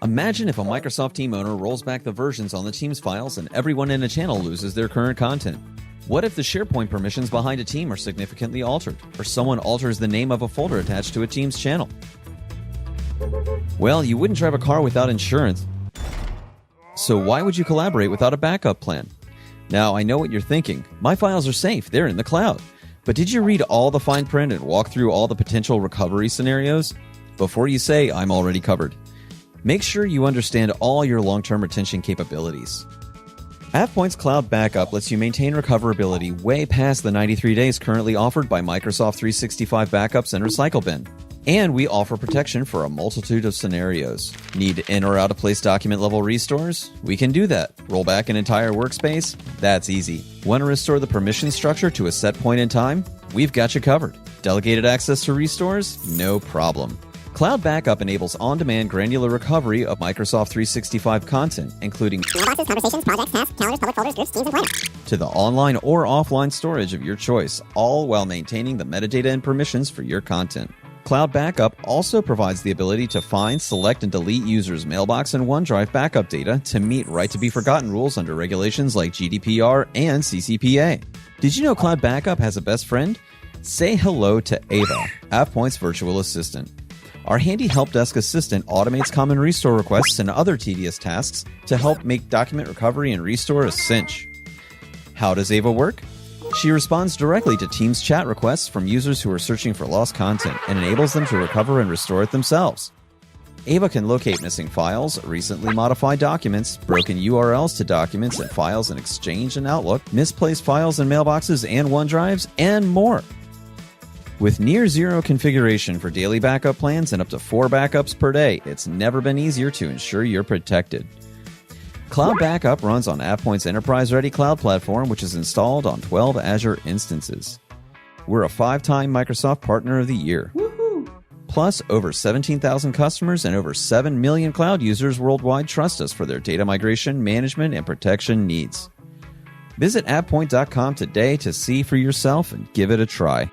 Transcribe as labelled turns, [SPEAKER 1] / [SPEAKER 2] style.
[SPEAKER 1] Imagine if a Microsoft team owner rolls back the versions on the team's files and everyone in a channel loses their current content. What if the SharePoint permissions behind a team are significantly altered, or someone alters the name of a folder attached to a team's channel? Well, you wouldn't drive a car without insurance, so why would you collaborate without a backup plan? Now, I know what you're thinking. My files are safe, they're in the cloud. But did you read all the fine print and walk through all the potential recovery scenarios? Before you say, I'm already covered. Make sure you understand all your long-term retention capabilities. AvePoint's Cloud Backup lets you maintain recoverability way past the 93 days currently offered by Microsoft 365 Backups and Recycle Bin. And we offer protection for a multitude of scenarios. Need in or out of place document level restores? We can do that. Roll back an entire workspace? That's easy. Want to restore the permission structure to a set point in time? We've got you covered. Delegated access to restores? No problem. Cloud Backup enables on-demand granular recovery of Microsoft 365 content, including
[SPEAKER 2] mailboxes, conversations, projects, tasks, calendars, public folders, groups, teams, and planners,
[SPEAKER 1] to the online or offline storage of your choice, all while maintaining the metadata and permissions for your content. Cloud Backup also provides the ability to find, select, and delete users' mailbox and OneDrive backup data to meet right-to-be-forgotten rules under regulations like GDPR and CCPA. Did you know Cloud Backup has a best friend? Say hello to Ava, AvePoint's virtual assistant. Our handy help desk assistant automates common restore requests and other tedious tasks to help make document recovery and restore a cinch. How does Ava work? She responds directly to Teams chat requests from users who are searching for lost content and enables them to recover and restore it themselves. Ava can locate missing files, recently modified documents, broken URLs to documents and files in Exchange and Outlook, misplaced files in mailboxes and OneDrives, and more. With near zero configuration for daily backup plans and up to 4 backups per day, it's never been easier to ensure you're protected. Cloud Backup runs on AvePoint's enterprise-ready cloud platform, which is installed on 12 Azure instances. We're a 5-time Microsoft Partner of the Year.
[SPEAKER 3] Woohoo!
[SPEAKER 1] Plus, over 17,000 customers and over 7 million cloud users worldwide trust us for their data migration, management, and protection needs. Visit AvePoint.com today to see for yourself and give it a try.